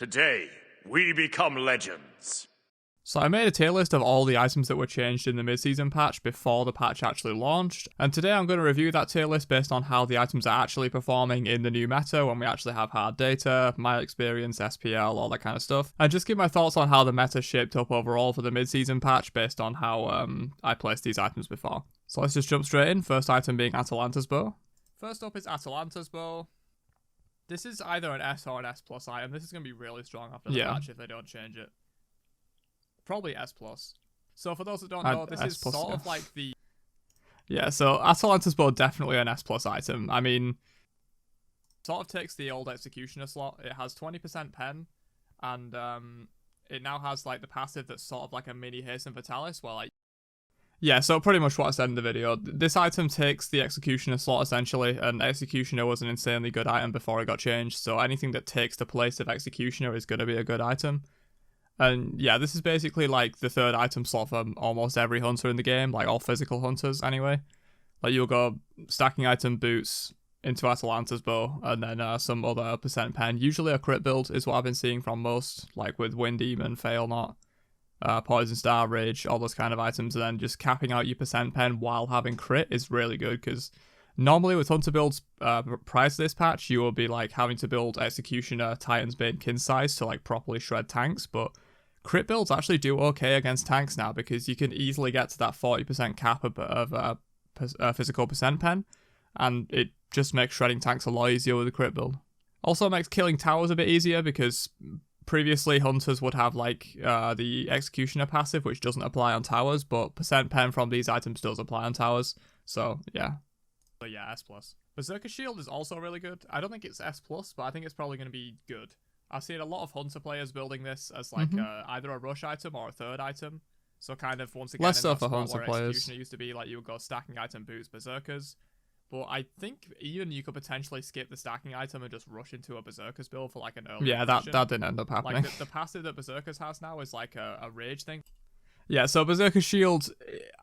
Today, we become legends. So I made a tier list of all the items that were changed in the mid-season patch before the patch actually launched, and today I'm going to review that tier list based on how the items are actually performing in the new meta when we actually have hard data, my experience, SPL, all that kind of stuff, and just give my thoughts on how the meta shaped up overall for the mid-season patch based on how I placed these items before. So let's just jump straight in, first item being Atalanta's Bow. First up is Atalanta's Bow. This is either an S or an S plus item. This is going to be really strong after the patch if they don't change it. Probably S+. So for those that don't know, this is sort of like the... Yeah, so Atalanta's Bow definitely an S+ item. I mean, sort of takes the old Executioner slot. It has 20% pen, and it now has like the passive that's sort of like a mini Hasten Fatalis, where like... Yeah, so pretty much what I said in the video. This item takes the Executioner slot essentially, and Executioner was an insanely good item before it got changed, so anything that takes the place of Executioner is going to be a good item. And yeah, this is basically like the third item slot for almost every hunter in the game, like all physical hunters anyway. Like you'll go stacking item boots into Atalanta's Bow, and then some other percent pen. Usually a crit build is what I've been seeing from most, like with Wind Demon, Fail Not, Poison Star, Rage, all those kind of items, and then just capping out your percent pen while having crit is really good, because normally with hunter builds prior to this patch, you will be like having to build Executioner, Titan's Bane, Kin Size to like properly shred tanks, but crit builds actually do okay against tanks now because you can easily get to that 40% cap of physical percent pen, and it just makes shredding tanks a lot easier with a crit build. Also makes killing towers a bit easier because previously hunters would have like the Executioner passive, which doesn't apply on towers, but percent pen from these items does apply on towers, so yeah. But yeah, S+. Berserker Shield is also really good. I don't think it's S+, but I think it's probably going to be good. I've seen a lot of hunter players building this as like either a rush item or a third item. So kind of once again, less so for hunter players. Executioner used to be like you would go stacking item boots Berserkers. But I think even you could potentially skip the stacking item and just rush into a Berserker's build for like an early that didn't end up happening. Like the passive that Berserkers has now is like a rage thing. Yeah, so Berserker Shield,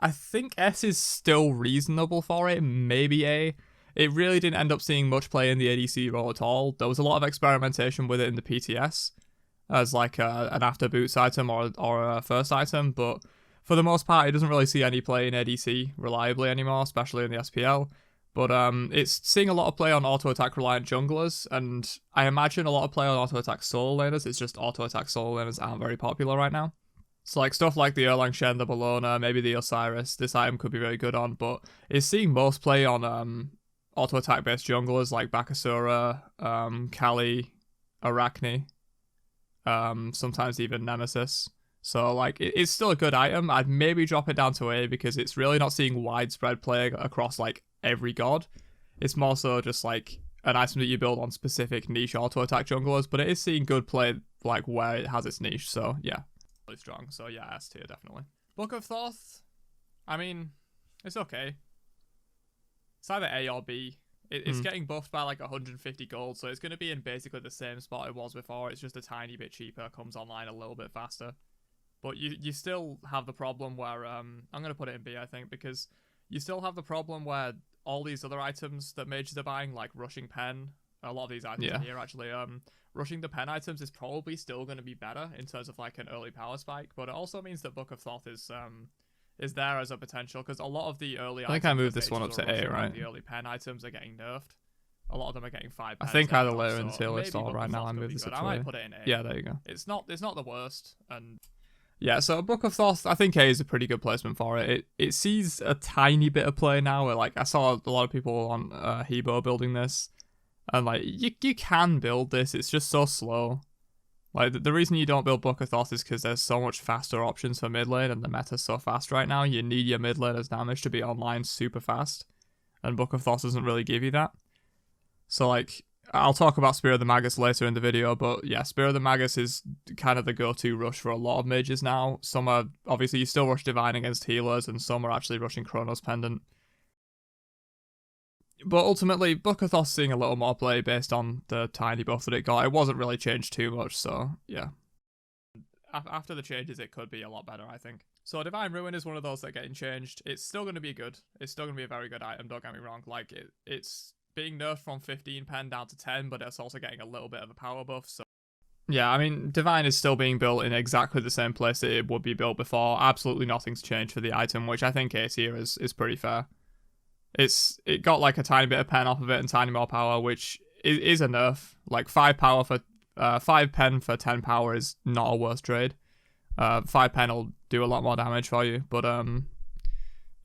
I think S is still reasonable for it, maybe A. It really didn't end up seeing much play in the ADC role at all. There was a lot of experimentation with it in the PTS as like an after boots item or a first item, but for the most part, it doesn't really see any play in ADC reliably anymore, especially in the SPL. But it's seeing a lot of play on auto-attack reliant junglers, and I imagine a lot of play on auto-attack solo laners. It's just auto-attack solo laners aren't very popular right now. So like stuff like the Erlang Shen, the Bellona, maybe the Osiris, this item could be very good on, but it's seeing most play on auto-attack based junglers like Bakasura, Kali, Arachne, sometimes even Nemesis. So like it's still a good item. I'd maybe drop it down to A because it's really not seeing widespread play across like every god. It's more so just like an item that you build on specific niche auto-attack junglers, but it is seeing good play like where it has its niche, so yeah. Really strong, so yeah, S tier definitely. Book of Thoth, I mean, it's okay. It's either A or B. It's getting buffed by like 150 gold, so it's going to be in basically the same spot it was before. It's just a tiny bit cheaper, comes online a little bit faster. But you still have the problem where, I'm going to put it in B, I think, because you still have the problem where all these other items that mages are buying, like rushing pen, a lot of these items in here actually, rushing the pen items is probably still going to be better in terms of like an early power spike, but it also means that Book of Thoth is there as a potential, because a lot of the early items... I think I moved this one up to A, right? The early pen items are getting nerfed. A lot of them are getting 5 pens. I think either later in the tier list or right now I moved this up to A. I might put it in A. Yeah, there you go. It's not the worst, and... Yeah, so Book of Thoth, I think A is a pretty good placement for it. It sees a tiny bit of play now, where like I saw a lot of people on Hebo building this, and like you can build this, it's just so slow. Like, the reason you don't build Book of Thoth is because there's so much faster options for mid lane, and the meta's so fast right now, you need your mid laner's damage to be online super fast, and Book of Thoth doesn't really give you that. So, like, I'll talk about Spear of the Magus later in the video, but yeah, Spear of the Magus is kind of the go-to rush for a lot of mages now. Some are, obviously, you still rush Divine against healers, and some are actually rushing Chronos Pendant. But ultimately, Book of Thoth's seeing a little more play based on the tiny buff that it got. It wasn't really changed too much, so yeah. After the changes, it could be a lot better, I think. So Divine Ruin is one of those that are getting changed. It's still going to be good. It's still going to be a very good item, don't get me wrong. Like, it's being nerfed from 15 pen down to 10, but it's also getting a little bit of a power buff, so Yeah, I mean, Divine is still being built in exactly the same place that it would be built before. Absolutely nothing's changed for the item, which I think A tier is pretty fair. It got like a tiny bit of pen off of it and tiny more power, which is a nerf. Like 5 power for 5 pen for 10 power is not a worse trade. 5 pen will do a lot more damage for you, but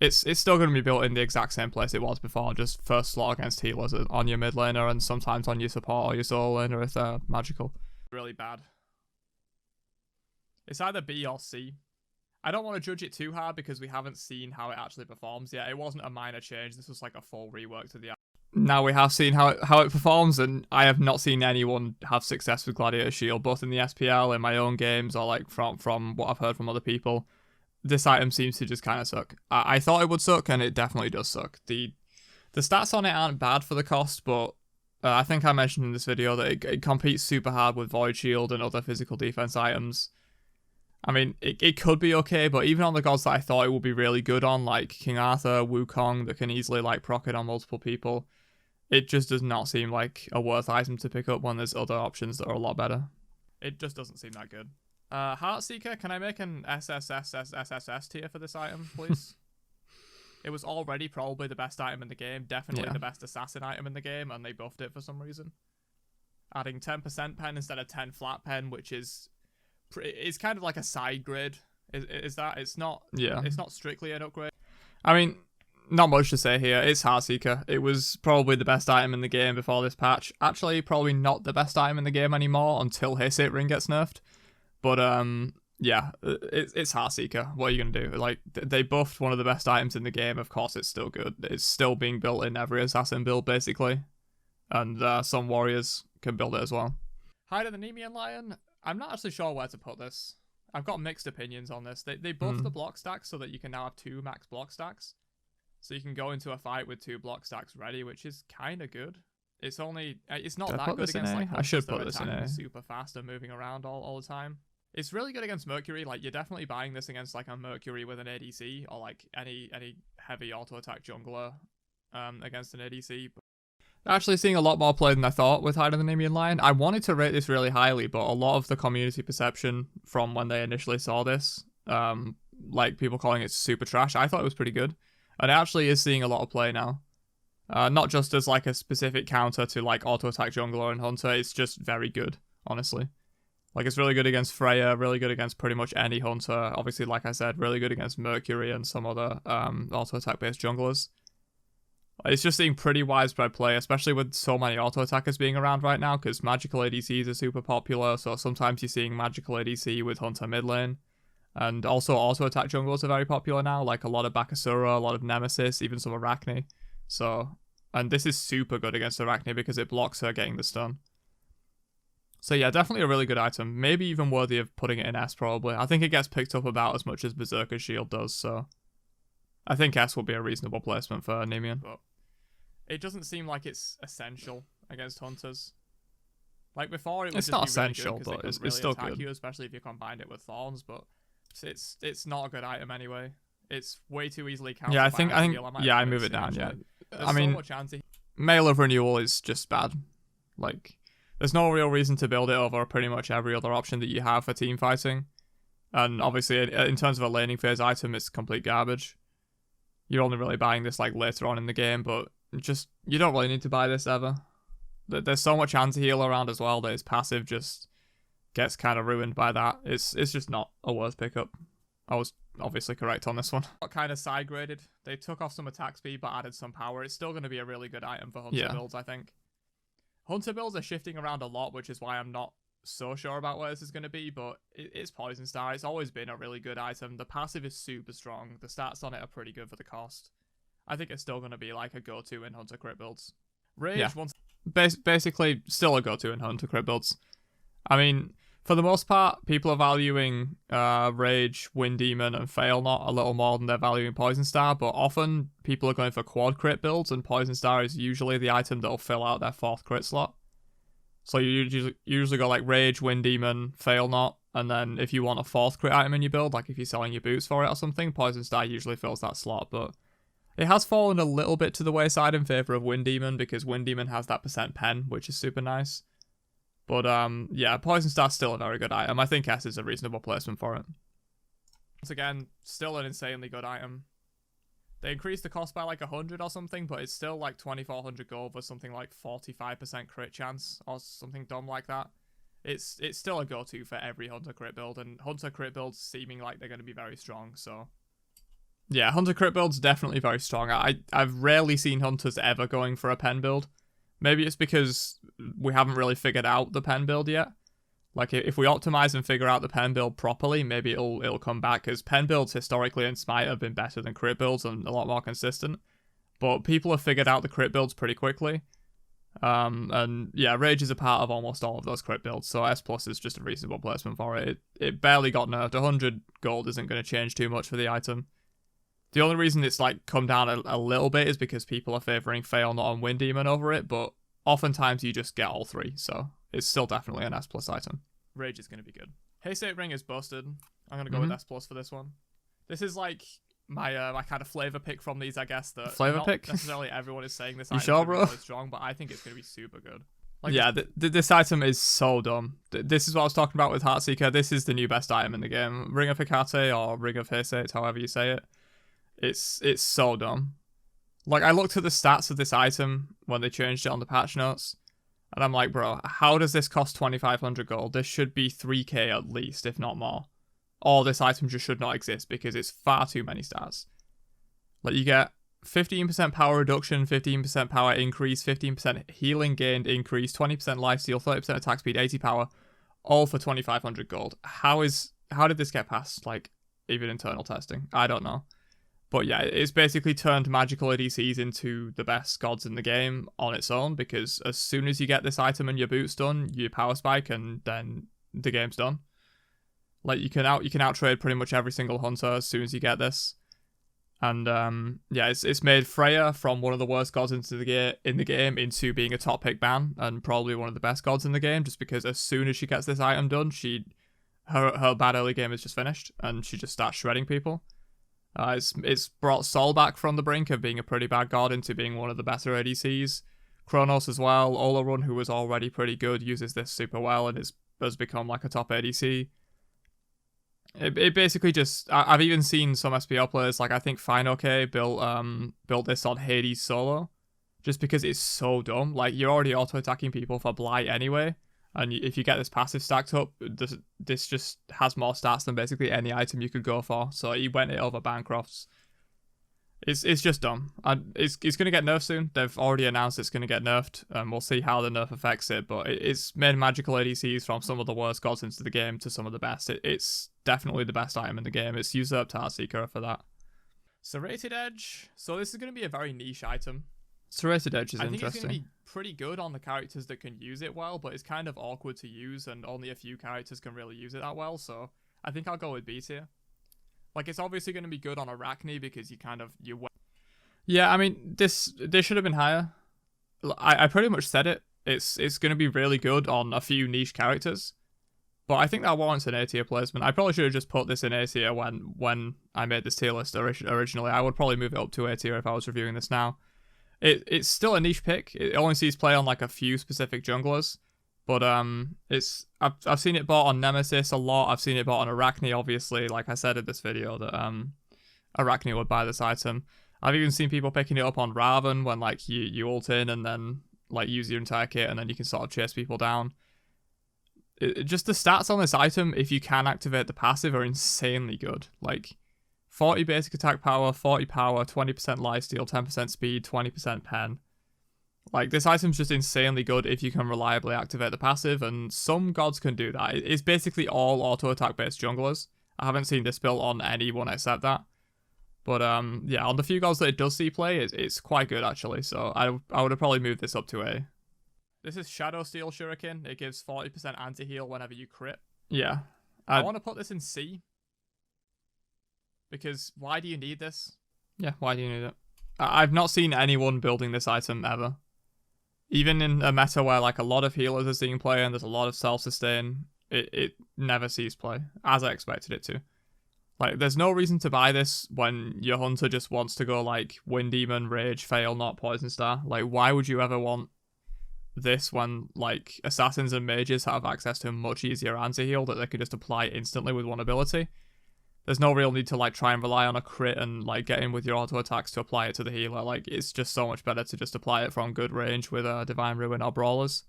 it's still going to be built in the exact same place it was before, just first slot against healers on your mid laner and sometimes on your support or your solo laner if they're magical. Really bad. It's either B or C. I don't want to judge it too hard because we haven't seen how it actually performs yet. It wasn't a minor change. This was like a full rework to the... Now we have seen how it performs, and I have not seen anyone have success with Gladiator Shield, both in the SPL, in my own games, or like from what I've heard from other people. This item seems to just kind of suck. I thought it would suck, and it definitely does suck. The stats on it aren't bad for the cost, but I think I mentioned in this video that it competes super hard with Void Shield and other physical defense items. I mean, it could be okay, but even on the gods that I thought it would be really good on, like King Arthur, Wukong, that can easily like proc it on multiple people, it just does not seem like a worth item to pick up when there's other options that are a lot better. It just doesn't seem that good. Heartseeker, can I make an SSS tier for this item, please? It was already probably the best item in the game, definitely the best assassin item in the game, and they buffed it for some reason. Adding 10% pen instead of 10 flat pen, which is... it's kind of like a side grade. Is that? It's not... Yeah. It's not strictly an upgrade. I mean, not much to say here. It's Heartseeker. It was probably the best item in the game before this patch. Actually, probably not the best item in the game anymore until his hit ring gets nerfed. But, yeah, it's Heartseeker. What are you going to do? Like, they buffed one of the best items in the game. Of course, it's still good. It's still being built in every assassin build, basically. And some warriors can build it as well. Hide of the Nemean Lion. I'm not actually sure where to put this. I've got mixed opinions on this. They buffed the block stacks so that you can now have 2 max block stacks. So you can go into a fight with 2 block stacks ready, which is kind of good. It's not that good against like I should put this in A. Super fast and moving around all the time. It's really good against Mercury. Like, you're definitely buying this against like a Mercury with an ADC or like any heavy auto attack jungler against an ADC. Actually seeing a lot more play than I thought with Hide of the Nemean Lion. I wanted to rate this really highly, but a lot of the community perception from when they initially saw this, like people calling it super trash, I thought it was pretty good. And it actually is seeing a lot of play now. Not just as like a specific counter to like auto attack jungler and hunter, it's just very good, honestly. Like, it's really good against Freya, really good against pretty much any hunter. Obviously, like I said, really good against Mercury and some other auto attack based junglers. It's just seeing pretty widespread play, especially with so many auto attackers being around right now, because magical ADCs are super popular, so sometimes you're seeing magical ADC with hunter mid lane. And also auto attack junglers are very popular now, like a lot of Bakasura, a lot of Nemesis, even some Arachne. So, and this is super good against Arachne because it blocks her getting the stun. So yeah, definitely a really good item. Maybe even worthy of putting it in S, probably. I think it gets picked up about as much as Berserker Shield does, so... I think S will be a reasonable placement for Nemean. But it doesn't seem like it's essential against hunters. Like before, it was not essential, really but it's really still attack good. You, especially if you combined it with thorns. But it's not a good item anyway. It's way too easily countered. Yeah, I move it down. Yeah, I mean, Mail of Renewal is just bad. Like, there's no real reason to build it over pretty much every other option that you have for team fighting. And obviously, in terms of a laning phase item, it's complete garbage. You're only really buying this like later on in the game, but just you don't really need to buy this ever. There's so much anti-heal around as well that his passive just gets kind of ruined by that. It's just not a worth pickup. I was obviously correct on this one. Kind of side graded. They took off some attack speed but added some power. It's still going to be a really good item for hunter builds, I think. Hunter builds are shifting around a lot, which is why I'm not so sure about where this is going to be, but it's Poison Star. It's always been a really good item. The passive is super strong. The stats on it are pretty good for the cost. I think it's still going to be like a go-to in hunter crit builds. Rage once... Basically, still a go-to in hunter crit builds. I mean, for the most part, people are valuing Rage, Wind Demon, and Fail Not a little more than they're valuing Poison Star, but often people are going for quad crit builds, and Poison Star is usually the item that'll fill out their 4th crit slot. So you usually go like Rage, Wind Demon, Fail Not, and then if you want a 4th crit item in your build, like if you're selling your boots for it or something, Poison Star usually fills that slot, but it has fallen a little bit to the wayside in favour of Wind Demon, because Wind Demon has that % pen, which is super nice. But yeah, Poison Star's still a very good item. I think S is a reasonable placement for it. Once again, still an insanely good item. They increased the cost by like 100 or something, but it's still like 2400 gold with something like 45% crit chance or something dumb like that. It's still a go-to for every Hunter crit build, and Hunter crit builds seeming like they're going to be very strong, so... Yeah, Hunter crit build's definitely very strong. I've rarely seen Hunters ever going for a pen build. Maybe it's because we haven't really figured out the pen build yet. Like, if we optimize and figure out the pen build properly, maybe it'll come back, because pen builds historically in Smite have been better than crit builds and a lot more consistent. But people have figured out the crit builds pretty quickly. And yeah, Rage is a part of almost all of those crit builds, so S plus is just a reasonable placement for it. It barely got nerfed. 100 gold isn't going to change too much for the item. The only reason it's like come down a little bit is because people are favouring Fail Not on Wind Demon over it, but oftentimes you just get all three, so it's still definitely an S plus item. Rage is going to be good. Heartseeker Ring is busted. I'm going to go with S plus for this one. This is like my my kind of flavor pick from these, I guess. That flavor not pick? necessarily everyone is saying this You item sure, is bro? really strong, but I think it's going to be super good. Like, yeah, this item is so dumb. This is what I was talking about with Heartseeker. This is the new best item in the game. Ring of Hecate or Ring of Heartseeker, however you say it. It's so dumb. Like, I looked at the stats of this item when they changed it on the patch notes, and I'm like, bro, how does this cost 2,500 gold? This should be 3k at least, if not more. Or this item just should not exist because it's far too many stats. Like, you get 15% power reduction, 15% power increase, 15% healing gained increase, 20% lifesteal, 30% attack speed, 80 power, all for 2,500 gold. How did this get past, like, even internal testing? I don't know. But yeah, it's basically turned magical ADCs into the best gods in the game on its own, because as soon as you get this item and your boot's done, you power spike and then the game's done. Like, you can outtrade pretty much every single hunter as soon as you get this. And yeah, it's made Freya from one of the worst gods in the game into being a top pick ban and probably one of the best gods in the game, just because as soon as she gets this item done, her bad early game is just finished and she just starts shredding people. It's brought Sol back from the brink of being a pretty bad god into being one of the better ADCs. Kronos as well. Olorun, who was already pretty good, uses this super well and has become like a top ADC. It basically just... I've even seen some SPL players, like I think FineOK built this on Hades solo, just because it's so dumb. Like, you're already auto-attacking people for Blight anyway, and if you get this passive stacked up, this just has more stats than basically any item you could go for. So he went it over Bancroft's. It's just dumb. And it's going to get nerfed soon. They've already announced it's going to get nerfed, and we'll see how the nerf affects it. But it's made magical ADCs from some of the worst gods into the game to some of the best. It's definitely the best item in the game. It's usurped Heartseeker for that. Serrated Edge. So this is going to be a very niche item. Serrated Edge is interesting. I think it's going to be pretty good on the characters that can use it well, but it's kind of awkward to use, and only a few characters can really use it that well. So I think I'll go with B tier. Like, it's obviously going to be good on Arachne because yeah, I mean, this should have been higher. I pretty much said it. It's going to be really good on a few niche characters, but I think that warrants an A tier placement. I probably should have just put this in A tier when I made this tier list originally. I would probably move it up to A tier if I was reviewing this now. It's still a niche pick. It only sees play on like a few specific junglers. But I've seen it bought on Nemesis a lot. I've seen it bought on Arachne, obviously. Like I said in this video, that Arachne would buy this item. I've even seen people picking it up on Raven when like you ult in and then like use your entire kit and then you can sort of chase people down. Just the stats on this item, if you can activate the passive, are insanely good. Like 40 basic attack power, 40 power, 20% lifesteal, 10% speed, 20% pen. Like, this item's just insanely good if you can reliably activate the passive, and some gods can do that. It's basically all auto-attack based junglers. I haven't seen this built on anyone except that. But yeah, on the few gods that it does see play, it's quite good actually, so I would have probably moved this up to A. This is Shadow Steel Shuriken. It gives 40% anti-heal whenever you crit. Yeah. I want to put this in C. Because why do you need this? Yeah, why do you need it? I've not seen anyone building this item ever. Even in a meta where like a lot of healers are seeing play and there's a lot of self-sustain, it never sees play, as I expected it to. Like, there's no reason to buy this when your hunter just wants to go like Wind Demon, Rage, Fail, Not Poison Star. Like, why would you ever want this when like assassins and mages have access to a much easier anti-heal that they can just apply instantly with one ability. There's no real need to like try and rely on a crit and like get in with your auto attacks to apply it to the healer. Like it's just so much better to just apply it from good range with Divine Ruin or Brawlers.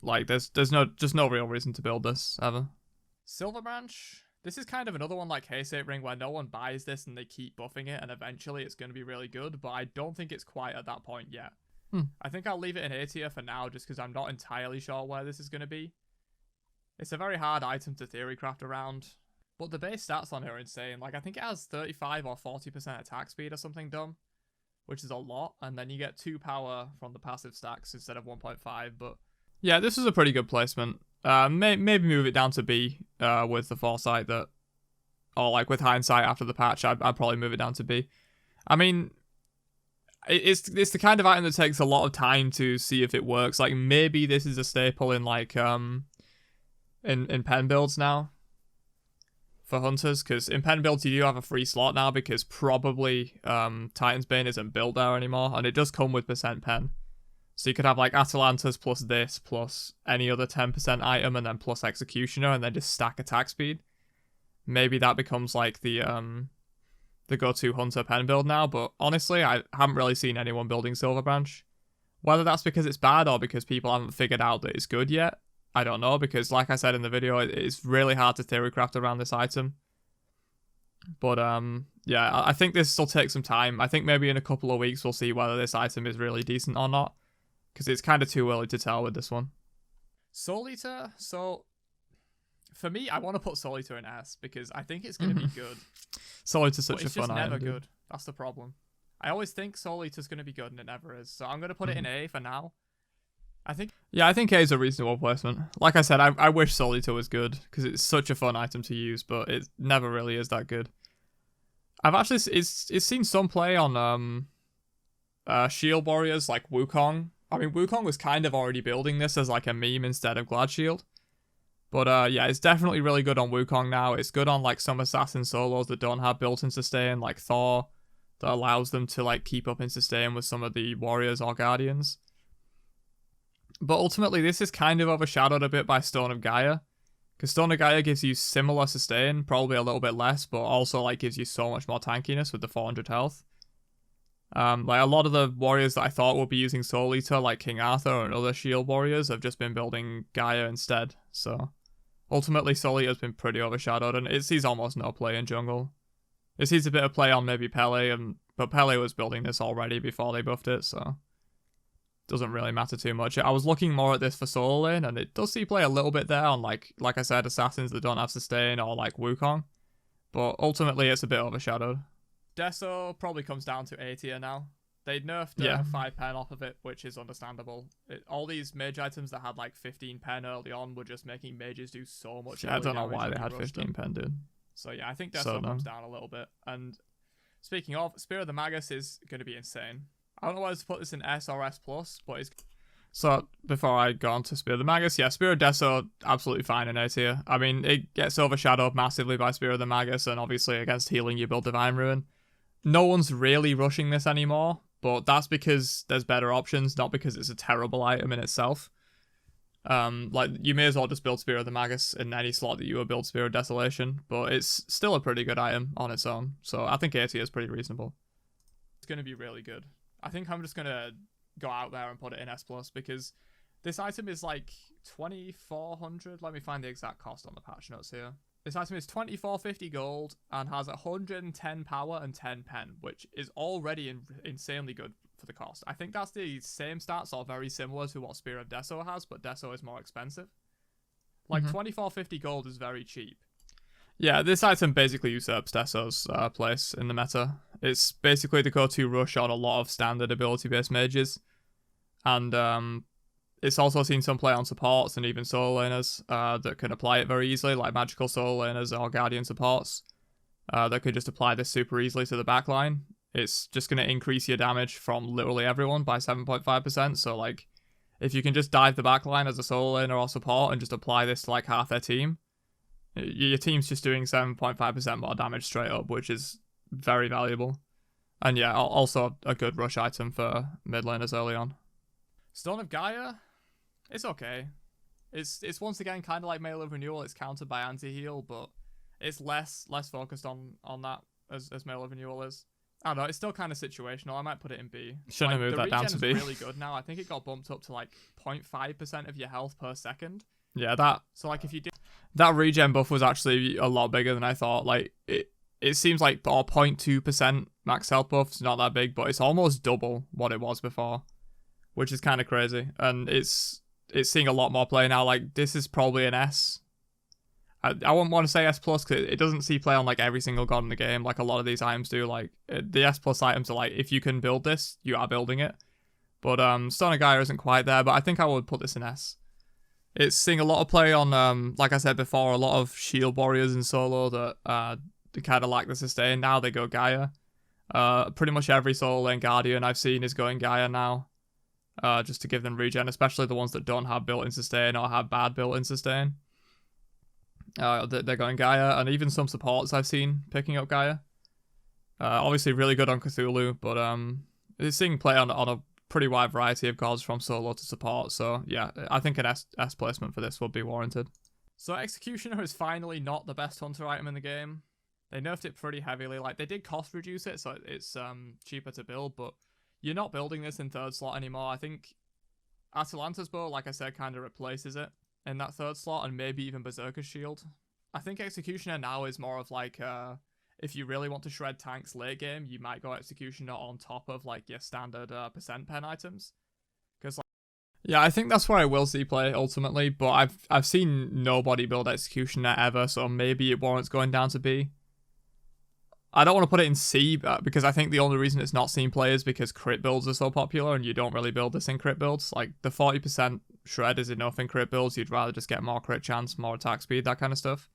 Like there's no real reason to build this ever. Silverbranch. This is kind of another one like Heartseeker Ring where no one buys this and they keep buffing it and eventually it's going to be really good, but I don't think it's quite at that point yet. I think I'll leave it in A tier for now just because I'm not entirely sure where this is going to be. It's a very hard item to theory craft around, but the base stats on it are insane. Like I think it has 35 or 40% attack speed or something dumb, which is a lot, and then you get 2 power from the passive stacks instead of 1.5, but... Yeah, this is a pretty good placement. Maybe move it down to B with the foresight that, or like with hindsight after the patch, I'd probably move it down to B. I mean, it's the kind of item that takes a lot of time to see if it works. Like maybe this is a staple in like in pen builds now for hunters, because in pen builds you do have a free slot now because probably Titan's Bane isn't built there anymore, and it does come with percent pen. So you could have like Atalanta's plus this, plus any other 10% item, and then plus Executioner, and then just stack attack speed. Maybe that becomes like the go-to hunter pen build now, but honestly, I haven't really seen anyone building Silverbranch. Whether that's because it's bad or because people haven't figured out that it's good yet, I don't know, because like I said in the video, it's really hard to theory craft around this item. But yeah, I think this will take some time. I think maybe in a couple of weeks we'll see whether this item is really decent or not, because it's kind of too early to tell with this one. Soul Eater, so for me, I want to put Soul Eater in S because I think it's going to be good. Soul Eater's such a fun item. It's just never dude. good. That's the problem. I always think Soul Eater's going to be good and it never is. So I'm going to put it in A for now. I think A is a reasonable placement. Like I said, I wish Soul Eater was good because it's such a fun item to use, but it never really is that good. I've actually it's seen some play on Shield Warriors like Wukong. I mean, Wukong was kind of already building this as like a meme instead of Glad Shield. But yeah, it's definitely really good on Wukong now. It's good on like some assassin solos that don't have built-in sustain, like Thor, that allows them to like keep up in sustain with some of the warriors or guardians. But ultimately, this is kind of overshadowed a bit by Stone of Gaia, because Stone of Gaia gives you similar sustain, probably a little bit less, but also like gives you so much more tankiness with the 400 health. Like a lot of the warriors that I thought would be using Soul Eater, like King Arthur and other shield warriors, have just been building Gaia instead. So ultimately, Soul Eater's been pretty overshadowed, and it sees almost no play in jungle. It sees a bit of play on maybe Pele, but Pele was building this already before they buffed it, so doesn't really matter too much. I was looking more at this for solo lane, and it does see play a little bit there on like I said, assassins that don't have sustain or like Wukong, but ultimately it's a bit overshadowed. Deso probably comes down to A tier now. They nerfed 5 pen off of it, which is understandable. All these mage items that had like 15 pen early on were just making mages do so much. Yeah, I don't know why they had 15 pen, dude. So yeah, I think Deso comes down a little bit. And speaking of, Spear of the Magus is going to be insane. I don't know whether to put this in S or S+, but it's... So, before I go on to Spear of the Magus, yeah, Spear of Deso, absolutely fine in A tier. I mean, it gets overshadowed massively by Spear of the Magus, and obviously against healing you build Divine Ruin. No one's really rushing this anymore, but that's because there's better options, not because it's a terrible item in itself. Like, you may as well just build Spear of the Magus in any slot that you would build Spear of Desolation, but it's still a pretty good item on its own, so I think A tier is pretty reasonable. It's going to be really good. I think I'm just going to go out there and put it in S+, because this item is like 2,400. Let me find the exact cost on the patch notes here. This item is 2,450 gold and has 110 power and 10 pen, which is already insanely good for the cost. I think that's the same stats or very similar to what Spear of Deso has, but Deso is more expensive. Like 2,450 gold is very cheap. Yeah, this item basically usurps Deso's place in the meta. It's basically the go-to rush on a lot of standard ability-based mages. And it's also seen some play on supports and even solo laners that can apply it very easily, like magical solo laners or guardian supports that could just apply this super easily to the backline. It's just going to increase your damage from literally everyone by 7.5%. So, like, if you can just dive the backline as a solo laner or support and just apply this to, like, half their team, your team's just doing 7.5% more damage straight up, which is very valuable. And yeah, also a good rush item for mid laners early on. Stone of Gaia, it's okay. It's once again kind of like Mail of Renewal. It's countered by anti-heal, but it's less focused on that as Mail of Renewal is. I don't know, it's still kind of situational. I might put it in B. Shouldn't have moved that down to B. The regen is really good now. I think it got bumped up to like 0.5% of your health per second. Yeah, that. So like if you did that regen buff was actually a lot bigger than I thought. Like it seems like 0.2% max health buff is not that big, but it's almost double what it was before, which is kind of crazy. And it's seeing a lot more play now. Like this is probably an S. I wouldn't want to say S plus because it doesn't see play on like every single god in the game like a lot of these items do. Like the S plus items are like if you can build this, you are building it. But Stone of Gaia isn't quite there. But I think I would put this in S. It's seeing a lot of play on like I said before, a lot of shield warriors in solo that they kind of lack the sustain. Now they go Gaia. Pretty much every solo lane Guardian I've seen is going Gaia now. Just to give them regen, especially the ones that don't have built-in sustain or have bad built-in sustain. They're going Gaia, and even some supports I've seen picking up Gaia. Obviously really good on Cthulhu, but it's seeing play on a pretty wide variety of gods from solo to support, so yeah, I think an S placement for this would be warranted. So Executioner is finally not the best hunter item in the game. They nerfed it pretty heavily. Like, they did cost reduce it, so it's cheaper to build, but you're not building this in third slot anymore. I think Atalanta's Bow, like I said, kind of replaces it in that third slot, and maybe even Berserker's Shield. I think Executioner now is more of like, if you really want to shred tanks late game, you might go Executioner on top of like your standard percent pen items. Because like, yeah, I think that's where I will see play ultimately, but I've seen nobody build Executioner ever, so maybe it warrants going down to B. I don't want to put it in C because I think the only reason it's not seen play is because crit builds are so popular and you don't really build this in crit builds. Like the 40% shred is enough in crit builds. You'd rather just get more crit chance, more attack speed, that kind of stuff.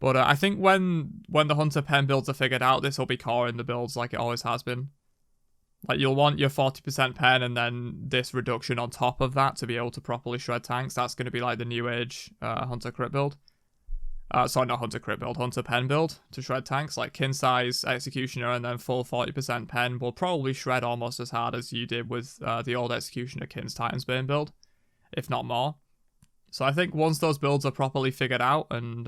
But I think when the Hunter pen builds are figured out, this will be core in the builds like it always has been. Like you'll want your 40% pen and then this reduction on top of that to be able to properly shred tanks. That's going to be like the new age Hunter crit build. Sorry, not Hunter crit build, Hunter pen build to shred tanks. Like kin size, Executioner, and then full 40% pen will probably shred almost as hard as you did with the old Executioner Kin's Titan's Bane build, if not more. So I think once those builds are properly figured out and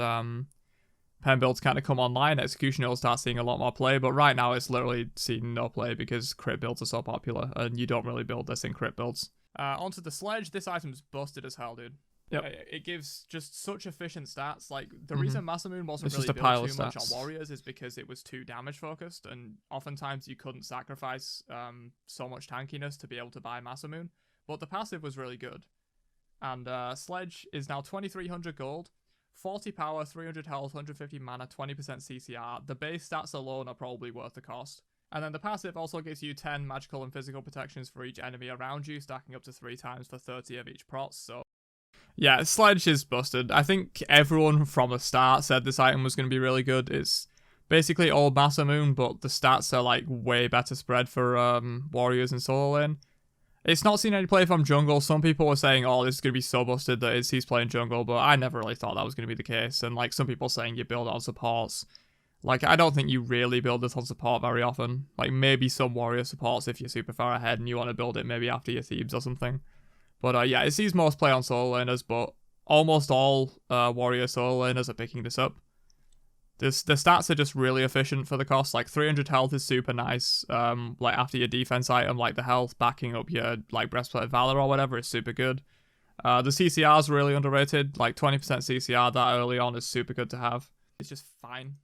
pen builds kind of come online, Executioner will start seeing a lot more play, but right now it's literally seeing no play because crit builds are so popular and you don't really build this in crit builds. Onto the Sledge, this item's busted as hell, dude. Yep. It gives just such efficient stats. Like the reason Masamune wasn't It's really just a pile built of too much stats. on warriors is because it was too damage focused, and oftentimes you couldn't sacrifice so much tankiness to be able to buy Masamune. But the passive was really good, and Sledge is now 2,300 gold, 40 power, 300 health, 150 mana, 20% CCR. The base stats alone are probably worth the cost. And then the passive also gives you 10 magical and physical protections for each enemy around you, stacking up to 3 times for 30 of each prot. So yeah, Sledge is busted. I think everyone from the start said this item was going to be really good. It's basically all Masamune, but the stats are like way better spread for warriors and solo lane. It's not seen any play from jungle. Some people were saying, oh, this is going to be so busted that he's playing jungle, but I never really thought that was going to be the case. And like some people saying you build it on supports. Like, I don't think you really build this on support very often. Like, maybe some warrior supports if you're super far ahead and you want to build it maybe after your Thebes or something. But yeah, it sees most play on solo laners, but almost all warrior solo laners are picking this up. The stats are just really efficient for the cost. Like 300 health is super nice. Like after your defense item, like the health backing up your like breastplate of valor or whatever is super good. The CCR is really underrated. Like 20% CCR that early on is super good to have. It's just fine.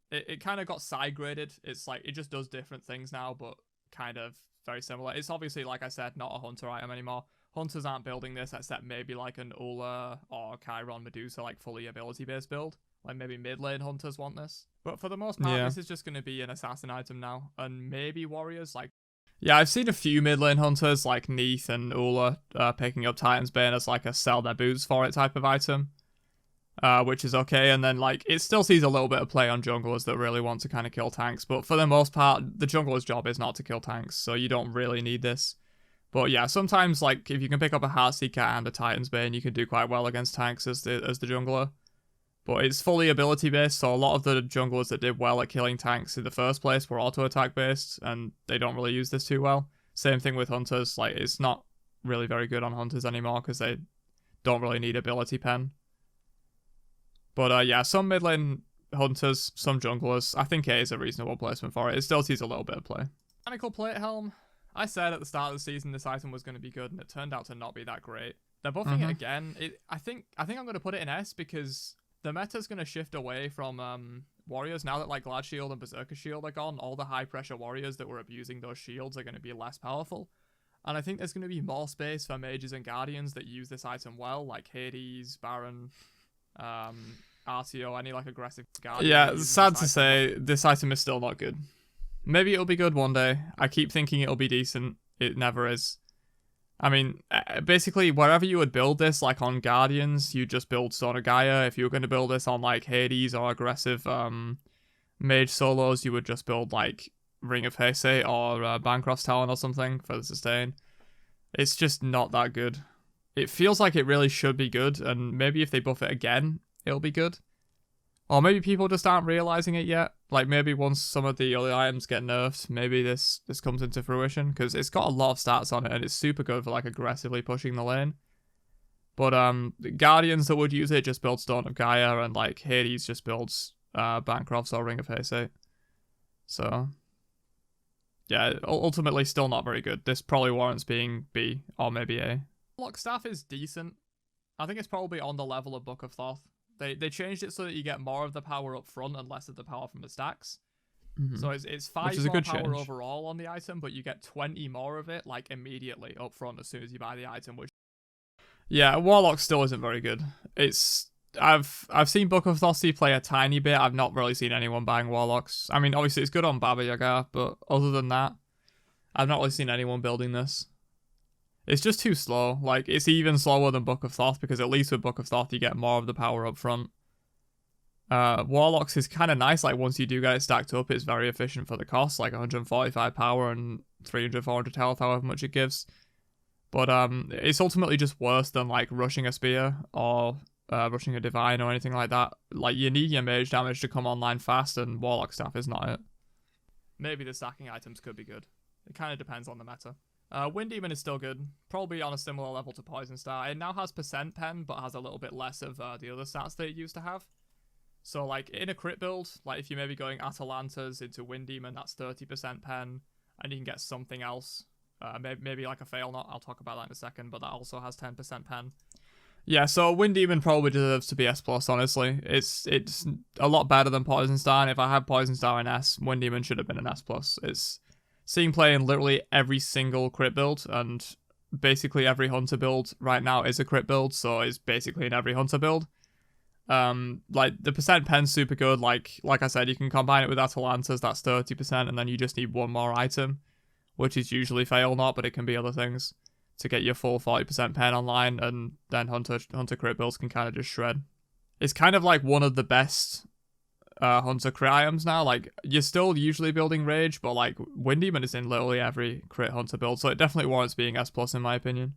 It kind of got side graded. It's like it just does different things now, but kind of very similar. It's obviously, like I said, not a hunter item anymore. Hunters aren't building this except maybe like an Ula or Chiron Medusa, like fully ability based build. Like maybe mid lane hunters want this. But for the most part, This is just going to be an assassin item now. And maybe warriors, like... Yeah, I've seen a few mid lane hunters like Neath and Ula picking up Titan's Bane as like a sell their boots for it type of item. Which is okay, and then like it still sees a little bit of play on junglers that really want to kind of kill tanks, but for the most part, the jungler's job is not to kill tanks, so you don't really need this. But yeah, sometimes like if you can pick up a Heartseeker and a Titan's Bane, you can do quite well against tanks as the jungler. But it's fully ability based, so a lot of the junglers that did well at killing tanks in the first place were auto attack based, and they don't really use this too well. Same thing with hunters, like it's not really very good on hunters anymore because they don't really need ability pen. But yeah, some mid lane hunters, some junglers. I think A is a reasonable placement for it. It still sees a little bit of play. Tyrannical plate helm. I said at the start of the season this item was going to be good, and it turned out to not be that great. They're buffing it again. I think I'm going to put it in S because the meta's going to shift away from warriors now that like Glad Shield and Berserker Shield are gone. All the high pressure warriors that were abusing those shields are going to be less powerful. And I think there's going to be more space for mages and guardians that use this item well, like Hades, Baron, RTO, any like aggressive guardian. Yeah, sad to say, this item is still not good. Maybe it'll be good one day. I keep thinking it'll be decent. It never is. I mean, basically, wherever you would build this, like on Guardians, you just build Stone of Gaia. If you were going to build this on like Hades or aggressive mage solos, you would just build like Ring of Hecate or Bancroft's Talon or something for the sustain. It's just not that good. It feels like it really should be good, and maybe if they buff it again, it'll be good. Or maybe people just aren't realizing it yet. Like maybe once some of the other items get nerfed, maybe this comes into fruition, because it's got a lot of stats on it and it's super good for like aggressively pushing the lane. But the Guardians that would use it just build Stone of Gaia, and like Hades just builds Bancroft's or Ring of Hecate. So yeah, ultimately still not very good. This probably warrants being B or maybe A. Lock staff is decent. I think it's probably on the level of Book of Thoth. They changed it so that you get more of the power up front and less of the power from the stacks. So it's 5 more power overall on the item, but you get 20 more of it like immediately up front as soon as you buy the item. Which yeah, Warlock still isn't very good. I've seen Book of Thoth play a tiny bit. I've not really seen anyone buying Warlocks. I mean, obviously it's good on Baba Yaga, but other than that, I've not really seen anyone building this. It's just too slow. Like, it's even slower than Book of Thoth, because at least with Book of Thoth you get more of the power up front. Warlocks is kind of nice. Like, once you do get it stacked up, it's very efficient for the cost, like 145 power and 300, 400 health, however much it gives. But it's ultimately just worse than, like, rushing a spear or rushing a divine or anything like that. Like, you need your mage damage to come online fast, and Warlock staff is not it. Maybe the stacking items could be good. It kind of depends on the meta. Wind Demon is still good, probably on a similar level to Poison Star. It now has percent pen, but has a little bit less of the other stats that it used to have. So, like, in a crit build, like, if you're maybe going Atalantas into Wind Demon, that's 30% pen, and you can get something else. Maybe like a Fail Knot, I'll talk about that in a second, but that also has 10% pen. Yeah, so Wind Demon probably deserves to be S+, honestly. It's a lot better than Poison Star, and if I had Poison Star in S, Wind Demon should have been an S+. It's seeing play in literally every single crit build, and basically every hunter build right now is a crit build, so it's basically in every hunter build. Like, the percent pen's super good. Like I said, you can combine it with Atalantas, that's 30%, and then you just need one more item, which is usually Fail Knot, but it can be other things, to get your full 40% pen online, and then hunter crit builds can kind of just shred. It's kind of like one of the best hunter crit items now. Like, you're still usually building Rage, but like Wind Demon is in literally every crit hunter build, so it definitely warrants being S+ in my opinion.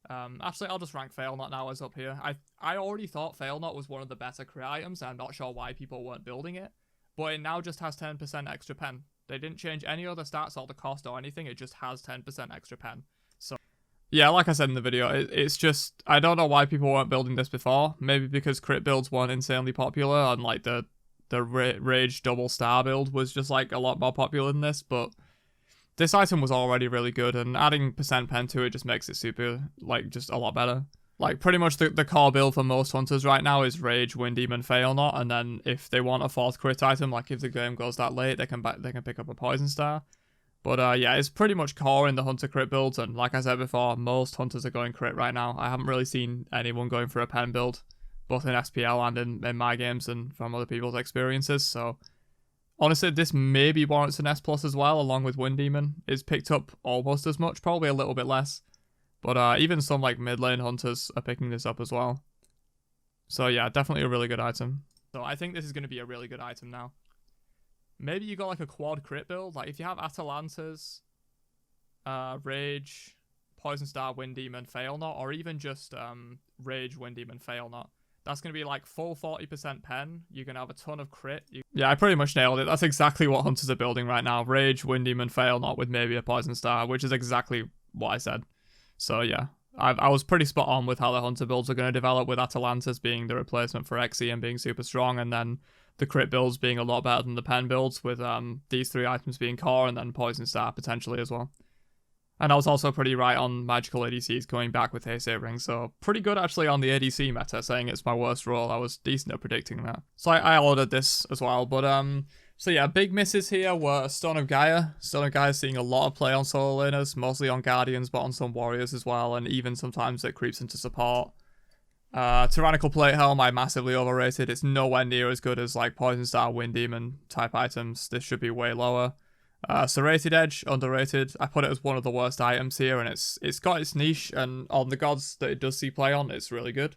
Actually, I'll just rank Fail Knot now as up here. I already thought Fail Knot was one of the better crit items, and I'm not sure why people weren't building it, but it now just has 10% extra pen. They didn't change any other stats or the cost or anything, it just has 10% extra pen. So yeah, like I said in the video, it's just, I don't know why people weren't building this before. Maybe because crit builds weren't insanely popular, and like the Rage double star build was just like a lot more popular than this, but this item was already really good, and adding percent pen to it just makes it super, like, just a lot better. Like, pretty much the core build for most hunters right now is Rage, Wind Demon, Fail Knot, and then if they want a 4th crit item, like if the game goes that late, they can pick up a Poison Star. But yeah, it's pretty much core in the hunter crit builds, and like I said before, most hunters are going crit right now. I haven't really seen anyone going for a pen build, both in SPL and in my games and from other people's experiences, so honestly, this maybe warrants an S+ as well, along with Wind Demon. It's picked up almost as much, probably a little bit less. But even some like mid lane hunters are picking this up as well. So yeah, definitely a really good item. So I think this is going to be a really good item now. Maybe you got like a quad crit build. Like if you have Atalantas, Rage, Poison Star, Wind Demon, Fail Knot, or even just Rage, Wind Demon, Fail Knot. That's going to be like full 40% pen. You're going to have a ton of crit. Yeah, I pretty much nailed it. That's exactly what hunters are building right now. Rage, Wind Demon, Fail Knot with maybe a Poison Star, which is exactly what I said. So yeah, I was pretty spot on with how the Hunter builds are going to develop, with Atalanta's being the replacement for Xe and being super strong, and then the crit builds being a lot better than the pen builds, with these 3 items being core and then Poison Star potentially as well. And I was also pretty right on magical ADCs going back with Heartseeker Ring, so pretty good actually on the ADC meta, saying it's my worst role. I was decent at predicting that. So I ordered this as well, but so yeah, big misses here were Stone of Gaia. Stone of Gaia seeing a lot of play on solo laners, mostly on Guardians, but on some Warriors as well, and even sometimes it creeps into support. Tyrannical Plate Helm, I massively overrated. It's nowhere near as good as like Poison Star, Wind Demon type items. This should be way lower. Serrated Edge, underrated. I put it as one of the worst items here, and it's got its niche, and on the gods that it does see play on, it's really good.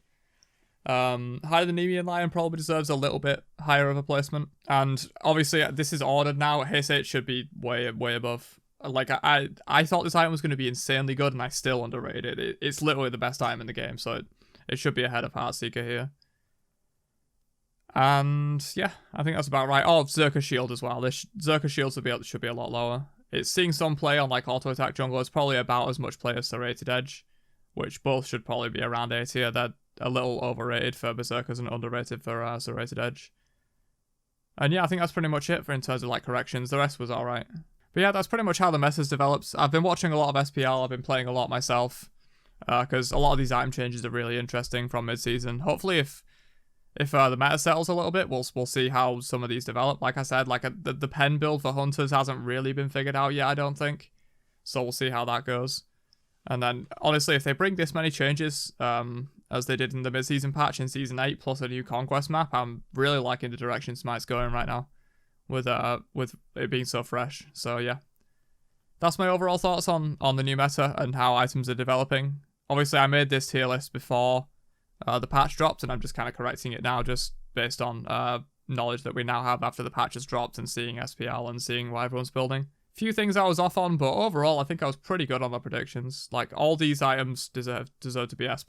Higher than Nemean Lion probably deserves a little bit higher of a placement, and obviously this is ordered now. Heartseeker should be way above. Like I thought this item was going to be insanely good, and I still underrated it. It's literally the best item in the game, so it should be ahead of Heartseeker here. And yeah, I think that's about right. Oh, Berserker Shield as well. This Berserker Shield should be a lot lower. It's seeing some play on like auto attack jungle. It's probably about as much play as Serrated Edge, which both should probably be around A tier. They're a little overrated for Berserkers and underrated for Serrated Edge. And yeah, I think that's pretty much it for in terms of like corrections. The rest was alright. But yeah, that's pretty much how the meta's developed. I've been watching a lot of SPL. I've been playing a lot myself, because a lot of these item changes are really interesting from mid-season. Hopefully, if the meta settles a little bit, we'll see how some of these develop. Like I said, like the pen build for Hunters hasn't really been figured out yet, I don't think. So we'll see how that goes. And then, honestly, if they bring this many changes, as they did in the mid-season patch in Season 8, plus a new Conquest map, I'm really liking the direction Smite's going right now, with it being so fresh. So yeah, that's my overall thoughts on the new meta and how items are developing. Obviously, I made this tier list before the patch dropped, and I'm just kind of correcting it now, just based on knowledge that we now have after the patch has dropped and seeing SPL and seeing what everyone's building. Few things I was off on, but overall I think I was pretty good on my predictions. Like, all these items deserve to be S+.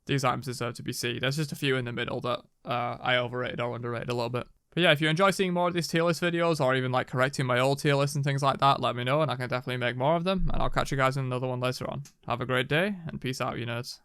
These items deserve to be C. There's just a few in the middle that I overrated or underrated a little bit. But yeah, if you enjoy seeing more of these tier list videos, or even like correcting my old tier list and things like that, let me know and I can definitely make more of them. And I'll catch you guys in another one later on. Have a great day, and peace out, you nerds.